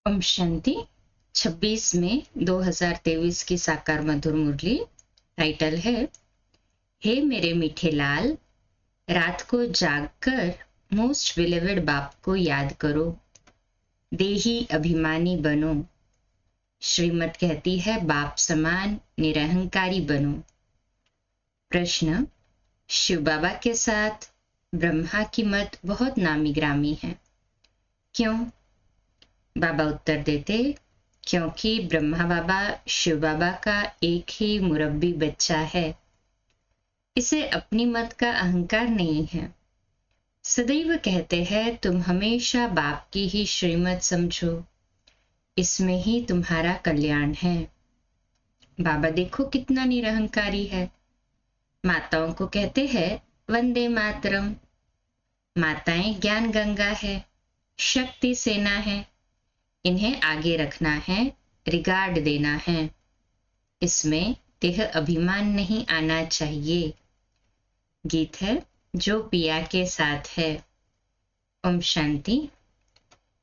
ओम शांति। 26 मई 2023 की साकार मधुर मुरली। टाइटल है, हे मेरे मीठे लाल, रात को जागकर मोस्ट बिलीवेड बाप को याद करो, देही अभिमानी बनो। श्रीमत कहती है, बाप समान निरहंकारी बनो। प्रश्न, शिव बाबा के साथ ब्रह्मा की मत बहुत नामी ग्रामी है, क्यों? बाबा उत्तर देते, क्योंकि ब्रह्मा बाबा शिव बाबा का एक ही मुरब्बी बच्चा है। इसे अपनी मत का अहंकार नहीं है। सदैव कहते हैं, तुम हमेशा बाप की ही श्रीमत समझो, इसमें ही तुम्हारा कल्याण है। बाबा देखो कितना निरहंकारी है। माताओं को कहते हैं, वंदे मातरम। माताएं ज्ञान गंगा है, शक्ति सेना है, इन्हें आगे रखना है, रिगार्ड देना है। इसमें देह अभिमान नहीं आना चाहिए। गीत है, जो पिया के साथ है। ओम शांति।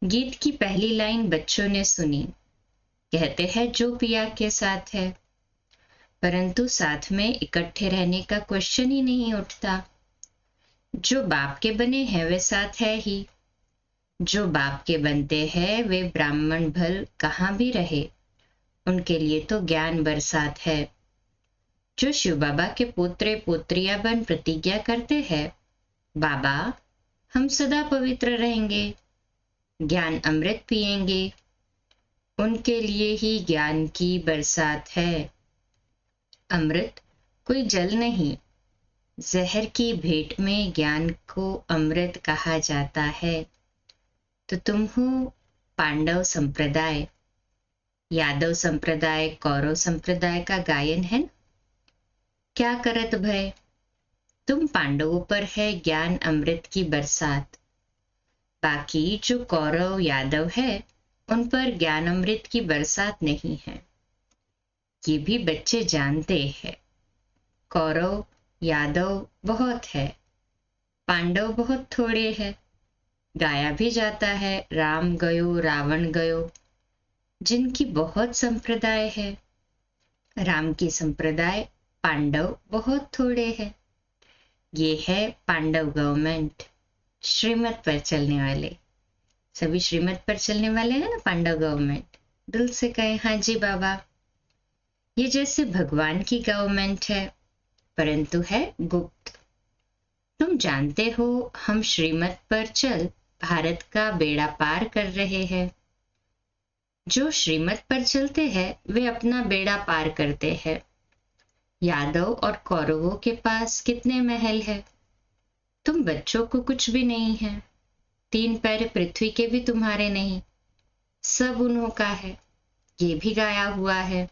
गीत की पहली लाइन बच्चों ने सुनी। कहते हैं, जो पिया के साथ है, परंतु साथ में इकट्ठे रहने का क्वेश्चन ही नहीं उठता। जो बाप के बने हैं वे साथ है ही। जो बाप के बनते हैं वे ब्राह्मण भल कहाँ भी रहे, उनके लिए तो ज्ञान बरसात है। जो शिव बाबा के पोत्रे पोत्रियां बन प्रतिज्ञा करते हैं, बाबा हम सदा पवित्र रहेंगे, ज्ञान अमृत पिएंगे, उनके लिए ही ज्ञान की बरसात है। अमृत कोई जल नहीं, जहर की भेंट में ज्ञान को अमृत कहा जाता है। तो तुम हो पांडव संप्रदाय, यादव संप्रदाय, कौरव संप्रदाय का गायन है। क्या करत भय, तुम पांडवों पर है ज्ञान अमृत की बरसात। बाकी जो कौरव यादव है, उन पर ज्ञान अमृत की बरसात नहीं है। ये भी बच्चे जानते हैं। कौरव यादव बहुत है, पांडव बहुत थोड़े हैं। गाया भी जाता है, राम गयो रावण गयो। जिनकी बहुत संप्रदाय है, राम की संप्रदाय, पांडव बहुत थोड़े हैं। ये है पांडव गवर्नमेंट, श्रीमत पर चलने वाले। सभी श्रीमत पर चलने वाले हैं ना पांडव गवर्नमेंट। दिल से कहे, हाँ जी बाबा। ये जैसे भगवान की गवर्नमेंट है, परंतु है गुप्त। तुम जानते हो, हम श्रीमत पर चल भारत का बेड़ा पार कर रहे हैं। जो श्रीमत पर चलते हैं वे अपना बेड़ा पार करते हैं। यादव और कौरवों के पास कितने महल है, तुम बच्चों को कुछ भी नहीं है। 3 पैर पृथ्वी के भी तुम्हारे नहीं, सब उन्हों का है। ये भी गाया हुआ है,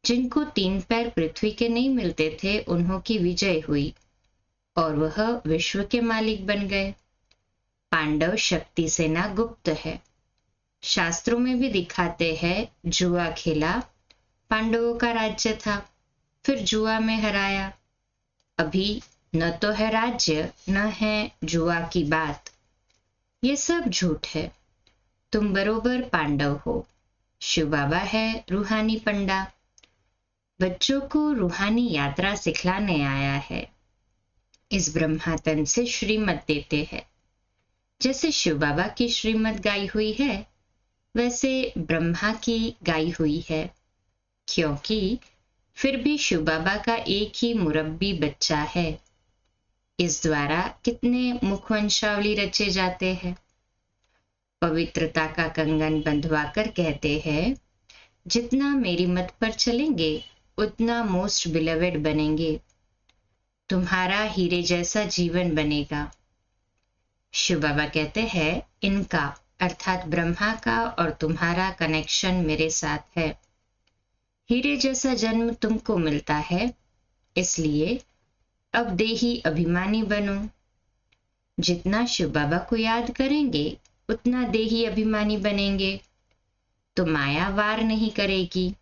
जिनको 3 पैर पृथ्वी के नहीं मिलते थे, उन्हों की विजय हुई और वह विश्व के मालिक बन गए। पांडव शक्ति सेना गुप्त है। शास्त्रों में भी दिखाते हैं, जुआ खेला, पांडवों का राज्य था, फिर जुआ में हराया। अभी न तो है राज्य, न है जुआ की बात। ये सब झूठ है। तुम बरोबर पांडव हो। शिव बाबा है रूहानी पंडा, बच्चों को रूहानी यात्रा सिखलाने आया है। इस ब्रह्मातन से श्रीमत देते हैं। जैसे शिव बाबा की श्रीमत गाई हुई है, वैसे ब्रह्मा की गाई हुई है। क्योंकि फिर भी शिव बाबा का एक ही मुरब्बी बच्चा है। इस द्वारा कितने मुखवंशावली रचे जाते हैं। पवित्रता का कंगन बंधवाकर कहते हैं, जितना मेरी मत पर चलेंगे उतना मोस्ट बिलवेड बनेंगे, तुम्हारा हीरे जैसा जीवन बनेगा। शिव बाबा कहते हैं, इनका अर्थात ब्रह्मा का और तुम्हारा कनेक्शन मेरे साथ है। हीरे जैसा जन्म तुमको मिलता है, इसलिए अब देही अभिमानी बनो। जितना शिव बाबा को याद करेंगे उतना देही अभिमानी बनेंगे, तो माया वार नहीं करेगी।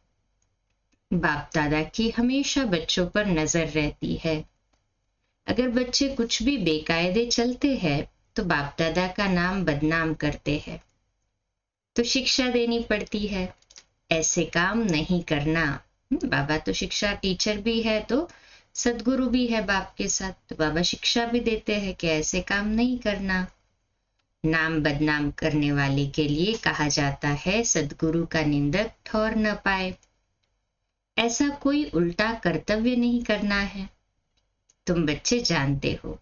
बाप दादा की हमेशा बच्चों पर नजर रहती है। अगर बच्चे कुछ भी बेकायदे चलते हैं तो बाप दादा का नाम बदनाम करते हैं। तो शिक्षा देनी पड़ती है, ऐसे काम नहीं करना। बाबा तो शिक्षा टीचर भी है, तो सदगुरु भी है बाप के साथ, तो बाबा शिक्षा भी देते हैं कि ऐसे काम नहीं करना। नाम बदनाम करने वाले के लिए कहा जाता है सदगुरु का निंदक ठौर न पाए। ऐसा कोई उल्टा कर्तव्य नहीं करना है। तुम बच्चे जानते हो,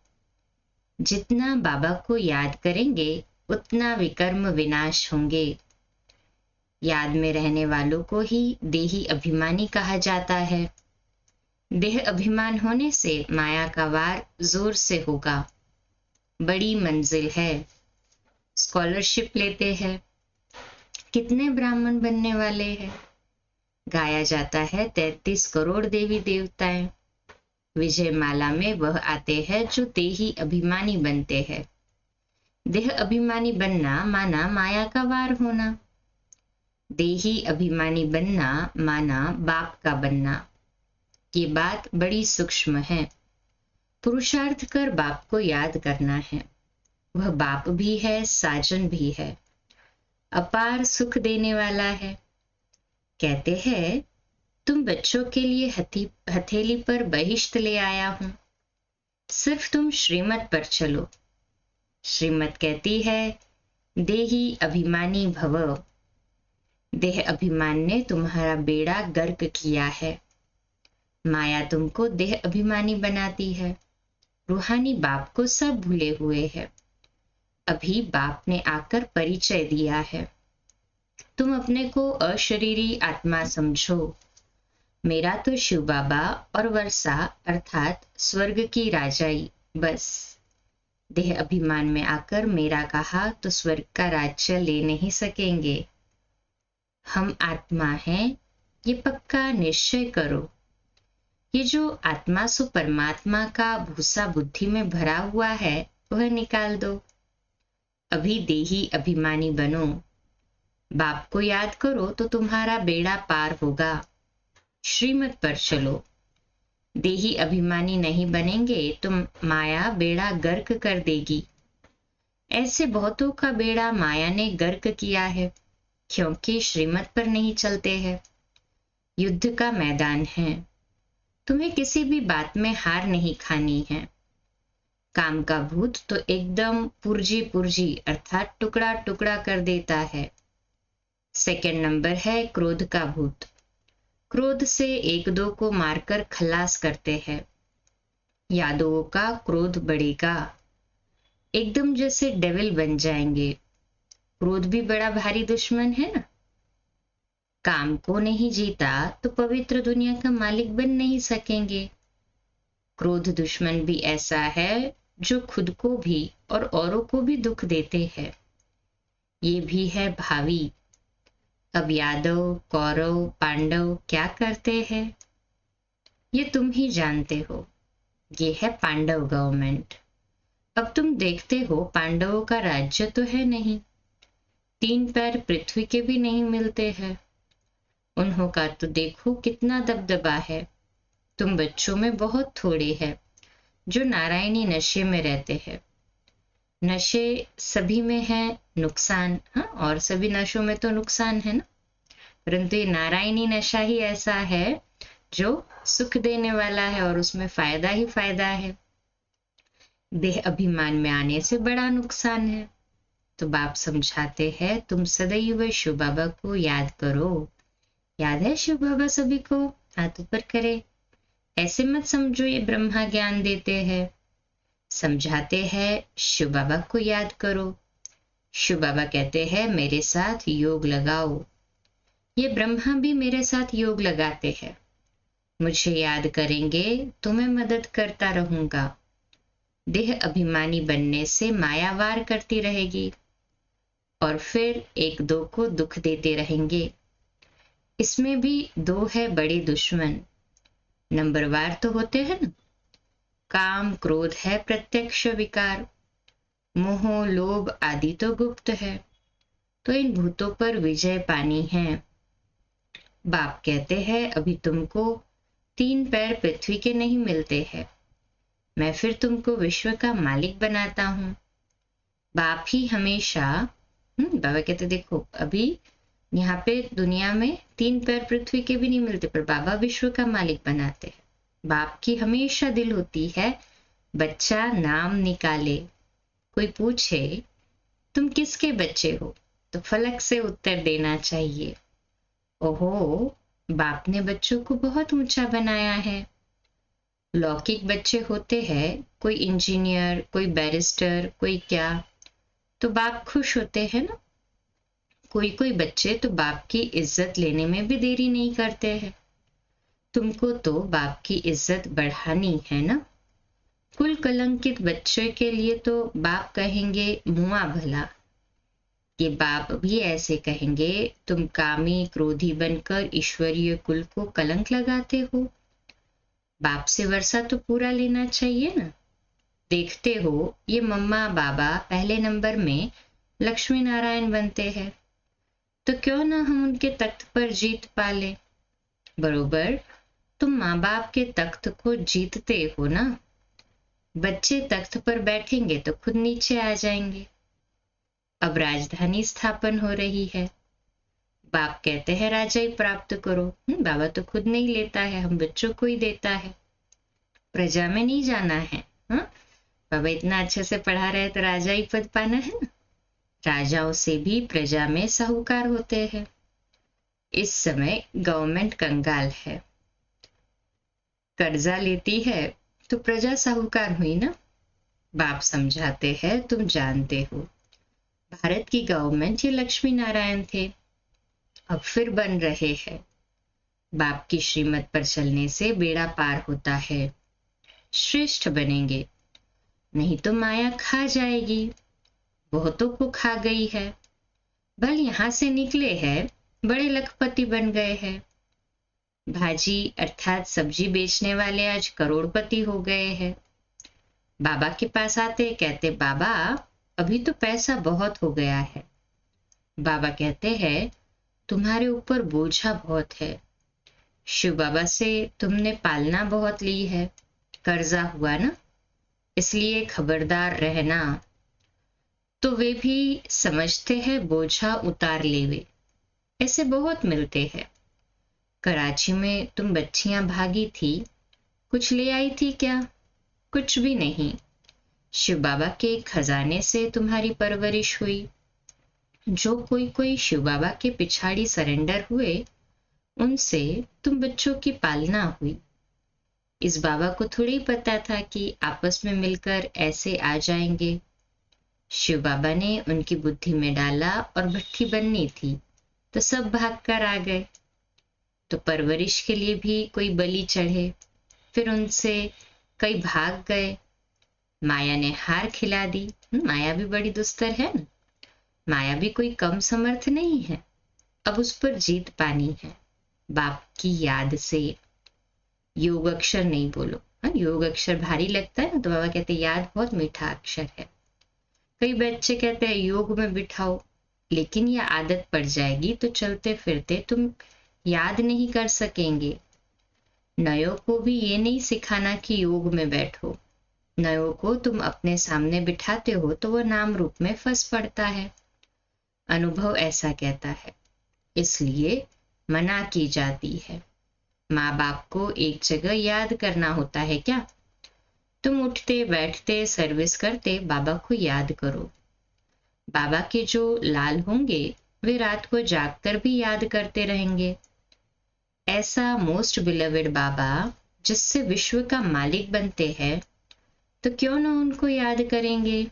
जितना बाबा को याद करेंगे उतना विकर्म विनाश होंगे। याद में रहने वालों को ही देही अभिमानी कहा जाता है। देह अभिमान होने से माया का वार जोर से होगा। बड़ी मंजिल है। स्कॉलरशिप लेते हैं, कितने ब्राह्मण बनने वाले हैं। गाया जाता है 33 करोड़ देवी देवताएं। विजय माला में वह आते हैं जो देही अभिमानी बनते हैं। देह अभिमानी बनना माना माया का वार होना। देही अभिमानी बनना माना बाप का बनना। ये बात बड़ी सूक्ष्म है। पुरुषार्थ कर बाप को याद करना है। वह बाप भी है, साजन भी है, अपार सुख देने वाला है। कहते हैं, तुम बच्चों के लिए हथेली पर बहिश्त ले आया हूं, सिर्फ तुम श्रीमत पर चलो। श्रीमत कहती है, देही अभिमानी भव। देह अभिमान ने तुम्हारा बेड़ा गर्क किया है। माया तुमको देह अभिमानी बनाती है। रूहानी बाप को सब भूले हुए है। अभी बाप ने आकर परिचय दिया है। तुम अपने को अशरीरी आत्मा समझो। मेरा तो शिव बाबा और वर्षा अर्थात स्वर्ग की राजाई बस। देह अभिमान में आकर मेरा कहा तो स्वर्ग का राज्य ले नहीं सकेंगे। हम आत्मा हैं, ये पक्का निश्चय करो। ये जो आत्मा सु परमात्मा का भूसा बुद्धि में भरा हुआ है वह निकाल दो। अभी देही अभिमानी बनो। बाप को याद करो तो तुम्हारा बेड़ा पार होगा। श्रीमत पर चलो। देही अभिमानी नहीं बनेंगे तो माया बेड़ा गर्क कर देगी। ऐसे बहुतों का बेड़ा माया ने गर्क किया है, क्योंकि श्रीमत पर नहीं चलते हैं। युद्ध का मैदान है, तुम्हें किसी भी बात में हार नहीं खानी है। काम का भूत तो एकदम पुर्जी पुर्जी अर्थात टुकड़ा टुकड़ा कर देता है। सेकंड नंबर है क्रोध का भूत। क्रोध से एक दो को मारकर खलास करते हैं। यादवों का क्रोध बढ़ेगा, एकदम जैसे डेविल बन जाएंगे। क्रोध भी बड़ा भारी दुश्मन है ना। काम को नहीं जीता तो पवित्र दुनिया का मालिक बन नहीं सकेंगे। क्रोध दुश्मन भी ऐसा है जो खुद को भी और औरों को भी दुख देते हैं। ये भी है भावी। अब यादव, कौरव, पांडव क्या करते हैं ये तुम ही जानते हो। ये है पांडव गवर्नमेंट। अब तुम देखते हो पांडवों का राज्य तो है नहीं, 3 पैर पृथ्वी के भी नहीं मिलते हैं। उन्हों का तो देखो कितना दबदबा है। तुम बच्चों में बहुत थोड़े हैं जो नारायणी नशे में रहते हैं। नशे सभी में है नुकसान, हाँ, और सभी नशों में तो नुकसान है ना, परंतु ये नारायणी नशा ही ऐसा है जो सुख देने वाला है और उसमें फायदा ही फायदा है। देह अभिमान में आने से बड़ा नुकसान है। तो बाप समझाते हैं, तुम सदैव शिव बाबा को याद करो। याद है शिव बाबा सभी को? हाथ ऊपर करे। ऐसे मत समझो ये ब्रह्मा ज्ञान देते हैं। समझाते हैं शिव बाबा को याद करो। शिव बाबा कहते हैं मेरे साथ योग लगाओ। ये ब्रह्मा भी मेरे साथ योग लगाते हैं। मुझे याद करेंगे तो मैं मदद करता रहूंगा। देह अभिमानी बनने से माया वार करती रहेगी और फिर एक दो को दुख देते रहेंगे। इसमें भी 2 है बड़े दुश्मन। नंबरवार तो होते हैं ना। काम क्रोध है प्रत्यक्ष विकार, मोह लोभ आदि तो गुप्त है। तो इन भूतों पर विजय पानी है। बाप कहते हैं अभी तुमको 3 पैर पृथ्वी के नहीं मिलते हैं, मैं फिर तुमको विश्व का मालिक बनाता हूं। बाप ही हमेशा बाबा कहते देखो अभी यहाँ पे दुनिया में 3 पैर पृथ्वी के भी नहीं मिलते, पर बाबा विश्व का मालिक बनाते हैं। बाप की हमेशा दिल होती है बच्चा नाम निकाले। कोई पूछे तुम किसके बच्चे हो, तो फलक से उत्तर देना चाहिए, ओहो बाप ने बच्चों को बहुत ऊंचा बनाया है। लौकिक बच्चे होते हैं, कोई इंजीनियर, कोई बैरिस्टर, कोई क्या, तो बाप खुश होते हैं ना। कोई कोई बच्चे तो बाप की इज्जत लेने में भी देरी नहीं करते हैं। तुमको तो बाप की इज्जत बढ़ानी है ना। कुल कलंकित बच्चे के लिए तो बाप कहेंगे मुआ भला। ये बाप भी ऐसे कहेंगे तुम कामी क्रोधी बनकर ईश्वरीय कुल को कलंक लगाते हो। बाप से वर्षा तो पूरा लेना चाहिए ना। देखते हो ये मम्मा बाबा पहले नंबर में लक्ष्मी नारायण बनते हैं, तो क्यों ना हम उनके तख्त पर जीत पाले। बरोबर तुम माँ बाप के तख्त को जीतते हो ना। बच्चे तख्त पर बैठेंगे तो खुद नीचे आ जाएंगे। अब राजधानी स्थापन हो रही है, बाप कहते हैं राजा ही प्राप्त करो। बाबा तो खुद नहीं लेता है, हम बच्चों को ही देता है। प्रजा में नहीं जाना है। बाबा इतना अच्छे से पढ़ा रहे तो राजा ही पद पाना है ना। राजाओं से भी प्रजा में साहूकार होते हैं। इस समय गवर्नमेंट कंगाल है, कर्जा लेती है तो प्रजा साहूकार हुई ना। बाप समझाते हैं तुम जानते हो भारत की गवर्नमेंट ये लक्ष्मी नारायण थे, अब फिर बन रहे हैं। बाप की श्रीमत पर चलने से बेड़ा पार होता है, श्रेष्ठ बनेंगे, नहीं तो माया खा जाएगी। बहुतों को खा गई है, बल यहाँ से निकले हैं बड़े लखपति बन गए हैं। भाजी अर्थात सब्जी बेचने वाले आज करोड़पति हो गए हैं। बाबा के पास आते कहते बाबा अभी तो पैसा बहुत हो गया है। बाबा कहते हैं तुम्हारे ऊपर बोझा बहुत है, शिव बाबा से तुमने पालना बहुत ली है, कर्जा हुआ ना, इसलिए खबरदार रहना। तो वे भी समझते हैं बोझा उतार लेवे। ऐसे बहुत मिलते हैं। कराची में तुम बच्चियां भागी थी, कुछ ले आई थी क्या? कुछ भी नहीं। शिव बाबा के खजाने से तुम्हारी परवरिश हुई। जो कोई कोई शिव बाबा के पिछाड़ी सरेंडर हुए, उनसे तुम बच्चों की पालना हुई। इस बाबा को थोड़ी पता था कि आपस में मिलकर ऐसे आ जाएंगे। शिव बाबा ने उनकी बुद्धि में डाला और भट्ठी बननी थी तो सब भाग कर आ गए। तो परवरिश के लिए भी कोई बलि चढ़े, फिर उनसे कई भाग गए। माया ने हार खिला दी। माया भी बड़ी दुस्तर है ना। माया भी कोई कम समर्थ नहीं है। अब उस पर जीत पानी है बाप की याद से। योग अक्षर नहीं बोलो। योग अक्षर भारी लगता है ना, तो बाबा कहते याद बहुत मीठा अक्षर है। कई बच्चे कहते हैं योग में बिठाओ, लेकिन यह आदत पड़ जाएगी तो चलते फिरते तुम याद नहीं कर सकेंगे। नयों को भी ये नहीं सिखाना कि योग में बैठो। नयों को तुम अपने सामने बिठाते हो तो वह नाम रूप में फंस पड़ता है। अनुभव ऐसा कहता है, इसलिए मना की जाती है। माँ बाप को एक जगह याद करना होता है क्या? तुम उठते बैठते सर्विस करते बाबा को याद करो। बाबा के जो लाल होंगे वे रात को जागकर भी याद करते रहेंगे। ऐसा मोस्ट बिलवेड बाबा जिससे विश्व का मालिक बनते हैं, तो क्यों न उनको याद करेंगे।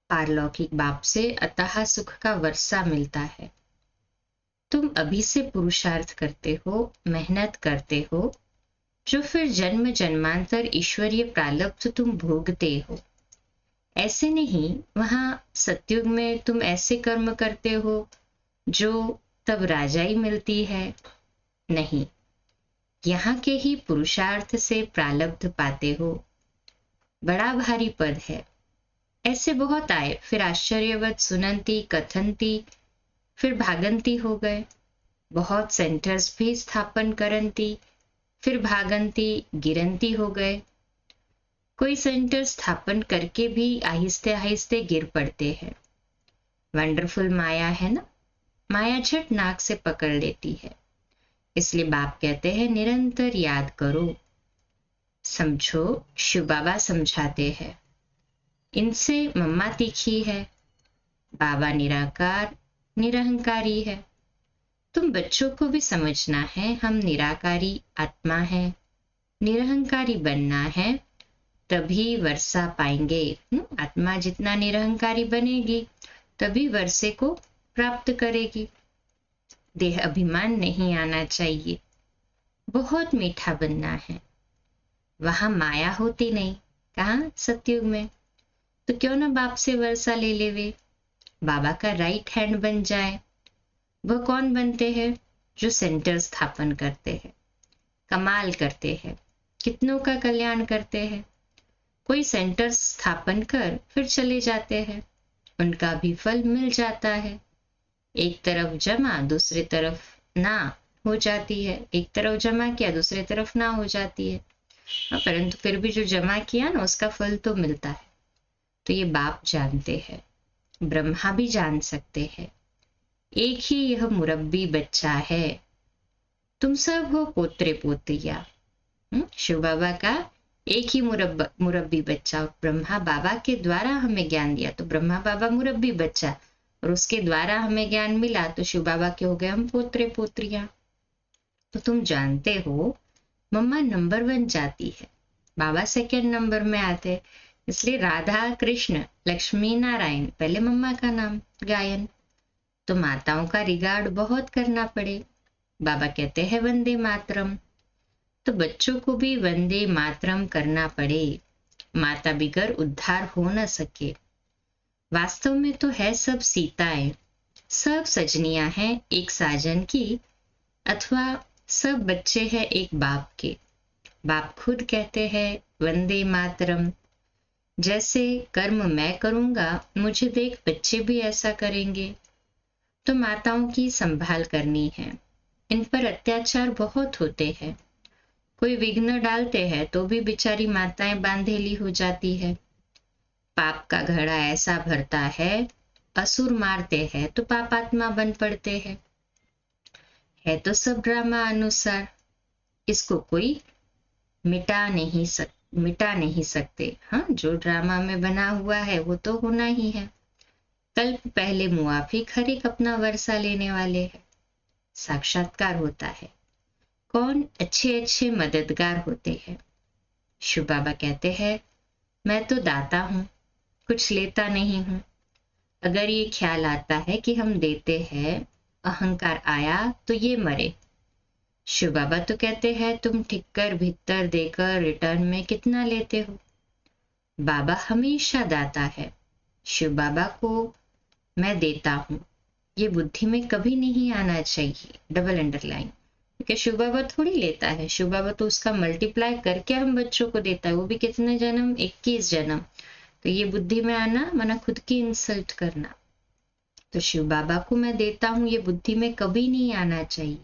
पारलौकिक बाप से अतः सुख का वर्षा मिलता है। तुम अभी से पुरुषार्थ करते हो, मेहनत करते हो, जो फिर जन्म जन्मांतर ईश्वरीय प्रारब्ध तुम भोगते हो। ऐसे नहीं वहां सतयुग में तुम ऐसे कर्म करते हो जो तब राजाई मिलती है। नहीं, यहाँ के ही पुरुषार्थ से प्रारब्ध पाते हो। बड़ा भारी पद है। ऐसे बहुत आए, फिर आश्चर्यवत सुनंती कथनती, फिर भागंती हो गए। बहुत सेंटर्स भी स्थापन करंती, फिर भागंती गिरंती हो गए। कोई सेंटर स्थापन करके भी आहिस्ते आहिस्ते गिर पड़ते हैं। वंडरफुल माया है ना, माया झट नाक से पकड़ लेती है। इसलिए बाप कहते हैं निरंतर याद करो। समझो, शिव बाबा समझाते हैं, इनसे मम्मा तीखी है, बाबा निराकार निरहंकारी है। तुम बच्चों को भी समझना है, हम निराकारी आत्मा है, निरहंकारी बनना है, तभी वर्षा पाएंगे। आत्मा जितना निरहंकारी बनेगी तभी वर्षे को प्राप्त करेगी। देह अभिमान नहीं आना चाहिए, बहुत मीठा बनना है। वहां माया होती नहीं, कहाँ सतयुग में, तो क्यों ना बाप से वर्षा ले लेवे, बाबा का राइट हैंड बन जाए। वह कौन बनते हैं? जो सेंटर स्थापन करते हैं, कमाल करते हैं, कितनों का कल्याण करते हैं। कोई सेंटर स्थापन कर फिर चले जाते हैं, उनका भी फल मिल जाता है। एक तरफ जमा दूसरी तरफ ना हो जाती है, एक तरफ जमा किया दूसरी तरफ ना हो जाती है, परंतु फिर भी जो जमा किया ना उसका फल तो मिलता है। तो ये बाप जानते हैं, ब्रह्मा भी जान सकते हैं। एक ही यह मुरब्बी बच्चा है, तुम सब हो पोत्रे पोत्रिया। शिव बाबा का एक ही मुरब्बी बच्चा, ब्रह्मा बाबा के द्वारा हमें ज्ञान दिया, तो ब्रह्मा बाबा मुरब्बी बच्चा, और उसके द्वारा हमें ज्ञान मिला, तो शिव बाबा के हो गए हम पोत्रे पोत्रियां। तो तुम जानते हो मम्मा नंबर 1 जाती है, बाबा सेकंड नंबर में आते, इसलिए राधा कृष्ण लक्ष्मी नारायण पहले मम्मा का नाम गायन। तो माताओं का रिगार्ड बहुत करना पड़े। बाबा कहते हैं वंदे मातरम, तो बच्चों को भी वंदे मातरम करना पड़े, माता बिगर उद्धार हो न सके। वास्तव में तो है सब सीताएं, सब सजनियां हैं एक साजन की, अथवा सब बच्चे हैं एक बाप के। बाप खुद कहते हैं वंदे मातरम। जैसे कर्म मैं करूंगा, मुझे देख बच्चे भी ऐसा करेंगे। तो माताओं की संभाल करनी है, इन पर अत्याचार बहुत होते हैं। कोई विघ्न डालते हैं तो भी बेचारी माताएं बांधेली हो जाती है। पाप का घड़ा ऐसा भरता है, असुर मारते हैं तो पापात्मा बन पड़ते हैं। है तो सब ड्रामा अनुसार, इसको कोई मिटा नहीं सकते। हाँ, जो ड्रामा में बना हुआ है वो तो होना ही है। कल्प पहले मुआफिक हर एक अपना वर्षा लेने वाले हैं। साक्षात्कार होता है, कौन अच्छे अच्छे मददगार होते हैं। शिव बाबा कहते हैं मैं तो दाता हूं, कुछ लेता नहीं हूं। अगर ये ख्याल आता है कि हम देते हैं, अहंकार आया तो ये मरे। शिव बाबा तो कहते हैं तुम ठिक्कर भीतर देकर रिटर्न में कितना लेते हो। बाबा हमेशा दाता है। शिव बाबा को मैं देता हूं, ये बुद्धि में कभी नहीं आना चाहिए, डबल अंडरलाइन। क्योंकि शिव बाबा थोड़ी लेता है, शिव बाबा तो उसका मल्टीप्लाई करके हम बच्चों को देता है, वो भी कितने जन्म, 21 जन्म। तो ये बुद्धि में आना माना खुद की इंसल्ट करना। तो शिव बाबा को मैं देता हूं, ये बुद्धि में कभी नहीं आना चाहिए।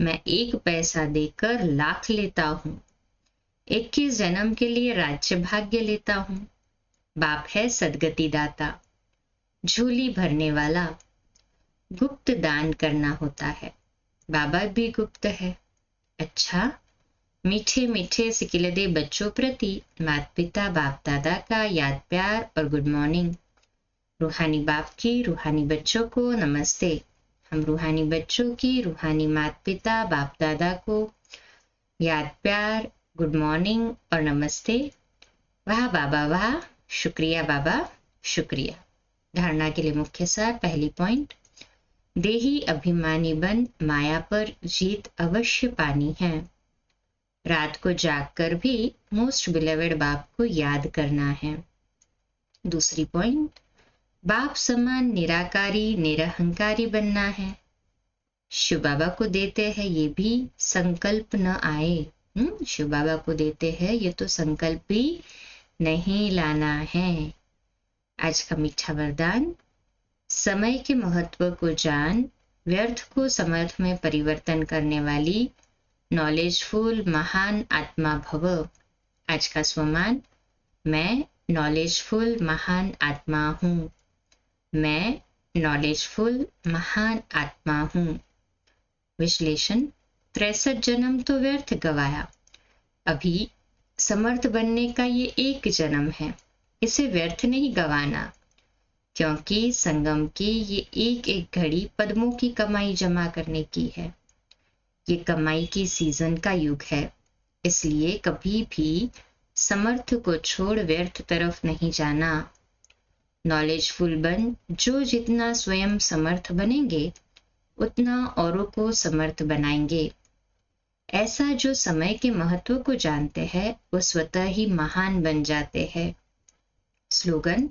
मैं 1 पैसा देकर लाख लेता हूं, 21 जन्म के लिए राज्य भाग्य लेता हूं। बाप है सदगति दाता, झोली भरने वाला। गुप्त दान करना होता है, बाबा भी गुप्त है। अच्छा, मीठे मीठे सिकिलदे बच्चों प्रति माता पिता बाप दादा का याद प्यार और गुड मॉर्निंग। रूहानी बाप की रूहानी बच्चों को नमस्ते। हम रूहानी बच्चों की रूहानी माता पिता बाप दादा को याद प्यार, गुड मॉर्निंग और नमस्ते। वाह बाबा वाह, शुक्रिया बाबा शुक्रिया। धारणा के लिए मुख्य सार, पहली पॉइंट, देही अभिमानी बन माया पर जीत अवश्य पानी है। रात को जागकर भी मोस्ट बिलेवेड बाप को याद करना है। दूसरी पॉइंट, बाप समान निराकारी निरहंकारी बनना है। शिव बाबा को देते हैं, ये भी संकल्प न आए। शिव बाबा को देते हैं, ये तो संकल्प भी नहीं लाना है। आज का मीठा वरदान, समय के महत्व को जान, व्यर्थ को समर्थ में परिवर्तन करने वाली नॉलेजफुल महान आत्मा भव। आज का स्वमान, मैं नॉलेजफुल महान आत्मा हूँ, मैं नॉलेजफुल महान आत्मा हूं। विश्लेषण, 63 जन्म तो व्यर्थ गवाया, अभी समर्थ बनने का ये एक जन्म है, इसे व्यर्थ नहीं गवाना, क्योंकि संगम की ये एक एक घड़ी पद्मों की कमाई जमा करने की है। ये कमाई की सीजन का युग है, इसलिए कभी भी समर्थ को छोड़ व्यर्थ तरफ नहीं जाना। नॉलेजफुल बन जो जितना स्वयं समर्थ बनेंगे उतना औरों को समर्थ बनाएंगे। ऐसा जो समय के महत्व को जानते हैं वो स्वतः ही महान बन जाते हैं। स्लोगन,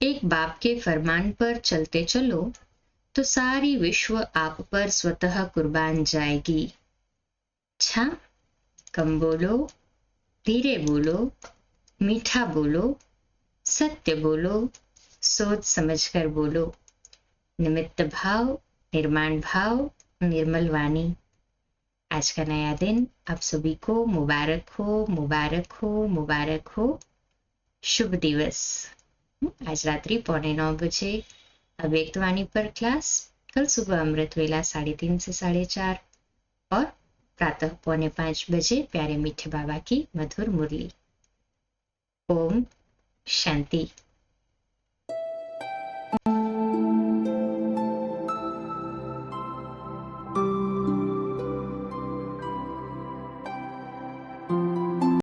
एक बाप के फरमान पर चलते चलो तो सारी विश्व आप पर स्वतः कुर्बान जाएगी। अच्छा, कम बोलो, धीरे बोलो, मीठा बोलो, सत्य बोलो, सोच समझकर बोलो। निमित्त भाव, निर्माण भाव, निर्मल वाणी। आज का नया दिन आप सभी को मुबारक हो, मुबारक हो, मुबारक हो। शुभ दिवस। आज रात्रि 9:15 बजे अव्यक्तवाणी पर क्लास, कल सुबह अमृत वेला 3:30 से 4:30 और प्रातः 4:45 बजे प्यारे मीठे बाबा की मधुर मुरली। ओम शांति।